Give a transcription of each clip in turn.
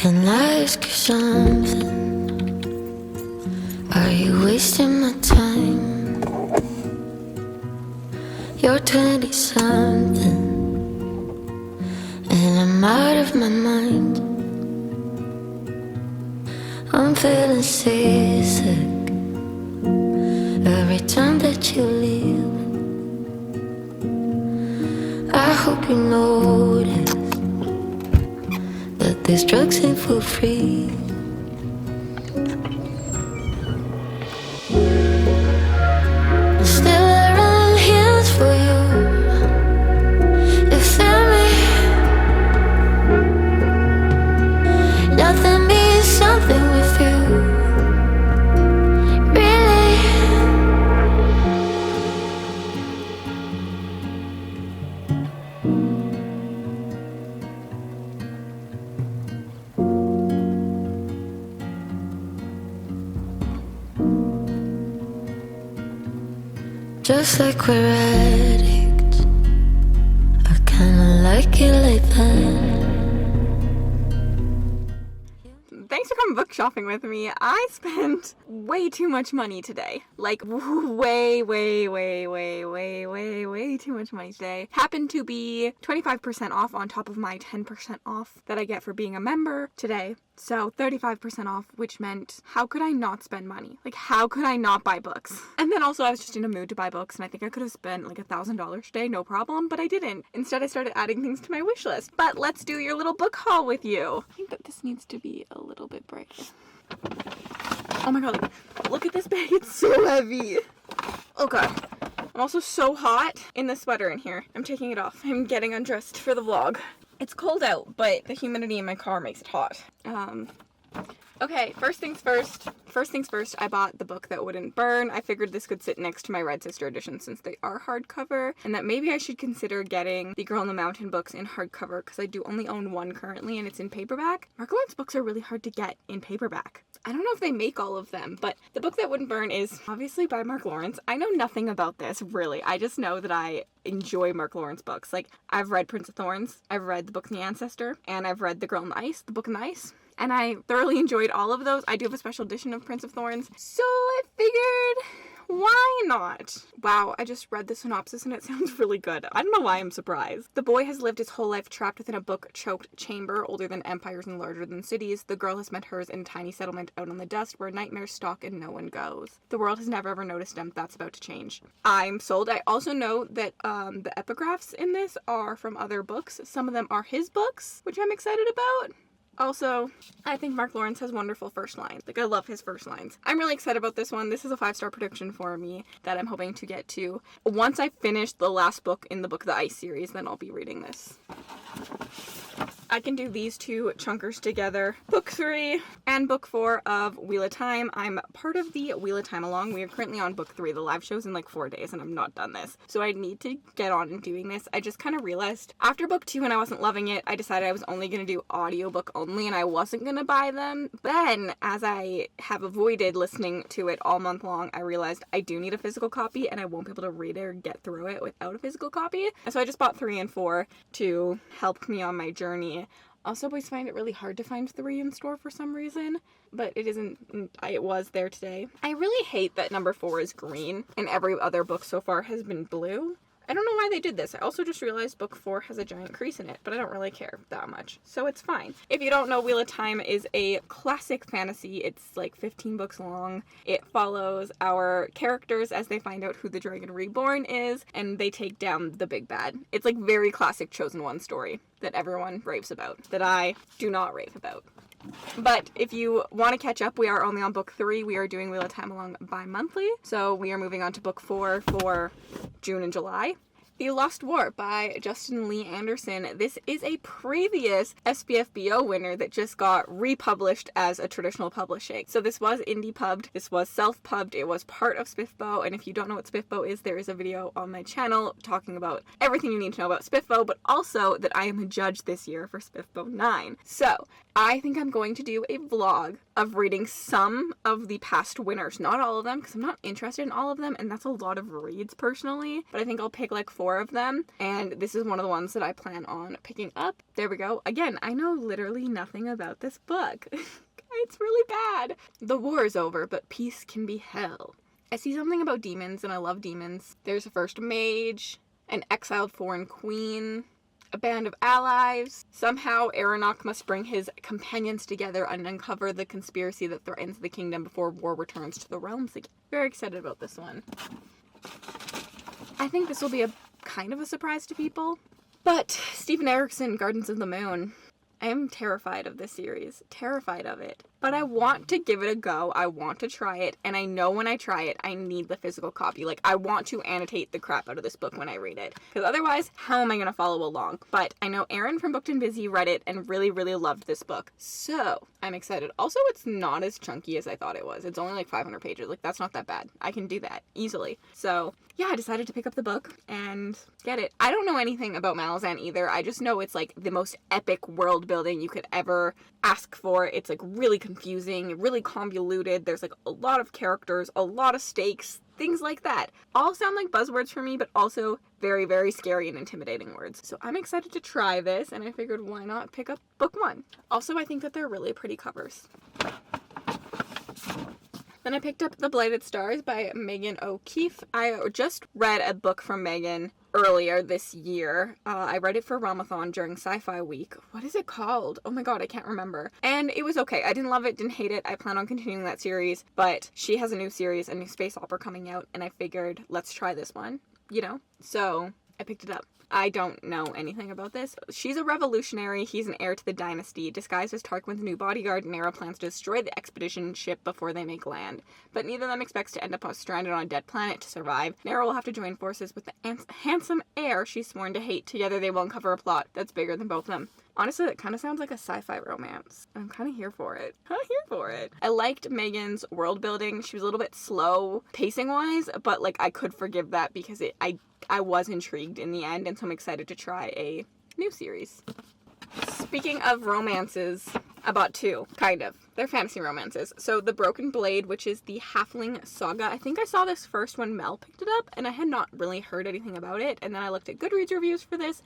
Can I ask you something? Are you wasting my time? You're 20-something, and I'm out of my mind. I'm feeling seasick every time that you leave. I hope you notice that these drugs ain't for free. Still I run heels for you. You feel me? Nothing means something with you. Really? Just like we're addicts, I kinda like it like that. Thanks for coming book shopping with me. I spent way too much money today. Like, way too much money today. Happened to be 25% off on top of my 10% off that I get for being a member today. So 35% off, which meant how could I not spend money? Like, how could I not buy books? And then also I was just in a mood to buy books, and I think I could have spent like $1,000 today, no problem, but I didn't. Instead, I started adding things to my wish list. But let's do your little book haul with you. I think that this needs to be a little bit brighter. Oh my god, look at this bag, it's so heavy. Oh god. I'm also so hot in the sweater in here. I'm taking it off. I'm getting undressed for the vlog. It's cold out, but the humidity in my car makes it hot. Okay, first things first, I bought the book that wouldn't burn. I figured this could sit next to my Red Sister edition since they are hardcover, and that maybe I should consider getting the Girl in the Mountain books in hardcover because I do only own one currently and it's in paperback. Mark Lawrence books are really hard to get in paperback. I don't know if they make all of them, but the book that wouldn't burn is obviously by Mark Lawrence. I know nothing about this, really. I just know that I enjoy Mark Lawrence books. Like, I've read Prince of Thorns, I've read the book The Ancestor, and I've read The Girl in the Ice, the Book in the Ice. And I thoroughly enjoyed all of those. I do have a special edition of Prince of Thorns, so I figured, why not? Wow, I just read the synopsis and it sounds really good. I don't know why I'm surprised. The boy has lived his whole life trapped within a book-choked chamber older than empires and larger than cities. The girl has met hers in a tiny settlement out on the dust where nightmares stalk and no one goes. The world has never ever noticed him. That's about to change. I'm sold. I also know that the epigraphs in this are from other books. Some of them are his books, which I'm excited about. Also, I think Mark Lawrence has wonderful first lines. Like, I love his first lines. I'm really excited about this one. This is a 5-star prediction for me that I'm hoping to get to. Once I finish the last book in the Book of the Ice series, then I'll be reading this. I can do these two chunkers together. Book 3 and Book 4 of Wheel of Time. I'm part of the Wheel of Time along. We are currently on Book 3. The live show's in like 4 days and I'm not done this. So I need to get on and doing this. I just kind of realized after Book 2 when I wasn't loving it, I decided I was only going to do audiobook only and I wasn't going to buy them. Then, as I have avoided listening to it all month long, I realized I do need a physical copy and I won't be able to read it or get through it without a physical copy. And so I just bought 3 and 4 to help me on my journey. Also, boys find it really hard to find 3 in store for some reason, but it isn't. It was there today. I really hate that number 4 is green and every other book so far has been blue. I don't know why they did this. I also just realized book 4 has a giant crease in it, but I don't really care that much, so it's fine. If you don't know, Wheel of Time is a classic fantasy. It's like 15 books long. It follows our characters as they find out who the Dragon Reborn is, and they take down the big bad. It's like very classic Chosen One story that everyone raves about, that I do not rave about. But if you want to catch up, we are only on book 3. We are doing Wheel of Time along bi-monthly. So we are moving on to book 4 for June and July. The Lost War by Justin Lee Anderson. This is a previous SPFBO winner that just got republished as a traditional publishing. So this was indie pubbed, this was self-pubbed, it was part of SPFBO, and if you don't know what SPFBO is, there is a video on my channel talking about everything you need to know about SPFBO, but also that I am a judge this year for SPFBO 9. So, I think I'm going to do a vlog of reading some of the past winners. Not all of them, because I'm not interested in all of them, and that's a lot of reads personally. But I think I'll pick like 4 of them, and this is one of the ones that I plan on picking up. There we go. Again, I know literally nothing about this book. It's really bad. The war is over, but peace can be hell. I see something about demons, and I love demons. There's a first mage, an exiled foreign queen, a band of allies. Somehow, Aronach must bring his companions together and uncover the conspiracy that threatens the kingdom before war returns to the realms again. Very excited about this one. I think this will be a kind of a surprise to people. But Stephen Erickson, Gardens of the Moon. I am terrified of this series. Terrified of it. But I want to give it a go. I want to try it. And I know when I try it, I need the physical copy. Like, I want to annotate the crap out of this book when I read it. Because otherwise, how am I going to follow along? But I know Erin from Booked and Busy read it and really, really loved this book. So, I'm excited. Also, it's not as chunky as I thought it was. It's only like 500 pages. Like, that's not that bad. I can do that easily. So, yeah, I decided to pick up the book and get it. I don't know anything about Malazan either. I just know it's like the most epic world building you could ever ask for. It's like really confusing, really convoluted. There's like a lot of characters, a lot of stakes, things like that. All sound like buzzwords for me, but also very, very scary and intimidating words. So I'm excited to try this, and I figured why not pick up book 1. Also, I think that they're really pretty covers. Then I picked up The Blighted Stars by Megan O'Keefe. I just read a book from Megan earlier this year. I read it for Ramathon during Sci-Fi Week. What is it called? Oh my god, I can't remember. And it was okay. I didn't love it, didn't hate it. I plan on continuing that series, but she has a new series, a new space opera coming out, and I figured, let's try this one, you know? So I picked it up. I don't know anything about this. She's a revolutionary. He's an heir to the dynasty. Disguised as Tarquin's new bodyguard, Nera plans to destroy the expedition ship before they make land. But neither of them expects to end up stranded on a dead planet to survive. Nera will have to join forces with the handsome heir she's sworn to hate. Together they will uncover a plot that's bigger than both of them. Honestly, it kind of sounds like a sci-fi romance. I'm kind of here for it. I liked Megan's world building. She was a little bit slow pacing-wise, but like I could forgive that because I was intrigued in the end, and so I'm excited to try a new series. Speaking of romances, I bought 2, kind of. They're fantasy romances. So The Broken Blade, which is the Halfling saga. I think I saw this first when Mel picked it up, and I had not really heard anything about it. And then I looked at Goodreads reviews for this.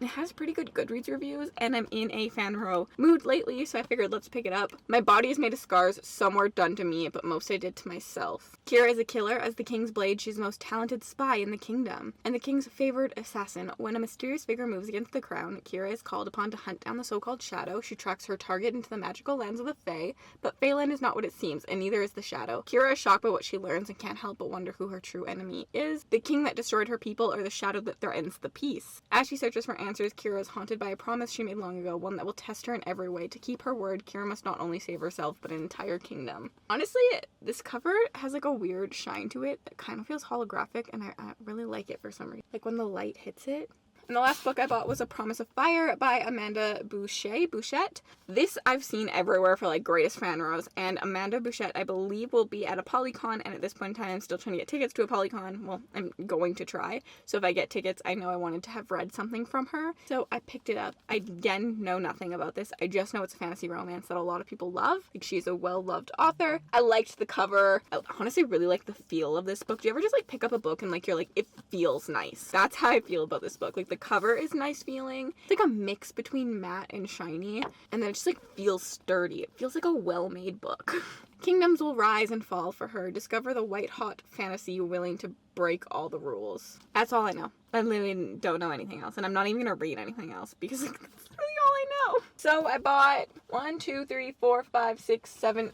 It has pretty good Goodreads reviews, and I'm in a fanro mood lately, so I figured let's pick it up. My body is made of scars, some were done to me, but most I did to myself. Kira is a killer. As the King's Blade, she's the most talented spy in the kingdom, and the King's favored assassin. When a mysterious figure moves against the crown, Kira is called upon to hunt down the so-called Shadow. She tracks her target into the magical lands of the Fae, but Phelan is not what it seems, and neither is the Shadow. Kira is shocked by what she learns and can't help but wonder who her true enemy is, the king that destroyed her people or the shadow that threatens the peace. As she searches for answers, Kira is haunted by a promise she made long ago, one that will test her in every way. To keep her word, Kira must not only save herself, but an entire kingdom. Honestly, this cover has like a weird shine to it that kind of feels holographic, and I really like it for some reason. Like when the light hits it. And the last book I bought was A Promise of Fire by Amanda Bouchette. This I've seen everywhere for like greatest fan rows, and Amanda Bouchette I believe will be at a Polycon, and at this point in time I'm still trying to get tickets to a Polycon. Well, I'm going to try, so if I get tickets I know I wanted to have read something from her, so I picked it up. I again know nothing about this. I just know it's a fantasy romance that a lot of people love. Like, she's a well-loved author. I liked the cover. I honestly really like the feel of this book. Do you ever just like pick up a book and like you're like, it feels nice? That's how I feel about this book. Like, the cover is nice feeling. It's like a mix between matte and shiny, and then it just like feels sturdy. It feels like a well-made book. Kingdoms will rise and fall for her. Discover the white-hot fantasy willing to break all the rules. That's all I know. I literally don't know anything else, and I'm not even gonna read anything else because like, that's really all I know. So I bought 1, 2, 3, 4, 5, 6, 7,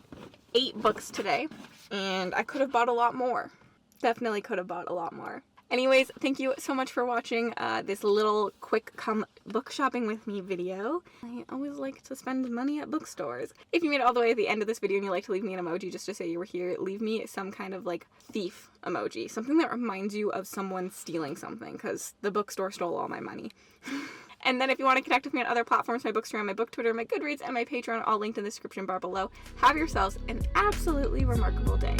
8 books today, and I could have bought a lot more. Definitely could have bought a lot more. Anyways, thank you so much for watching this little quick come book shopping with me video. I always like to spend money at bookstores. If you made it all the way to the end of this video and you'd like to leave me an emoji just to say you were here, leave me some kind of like thief emoji. Something that reminds you of someone stealing something, because the bookstore stole all my money. And then if you want to connect with me on other platforms, my Bookstagram, my Book Twitter, my Goodreads, and my Patreon, all linked in the description bar below. Have yourselves an absolutely remarkable day.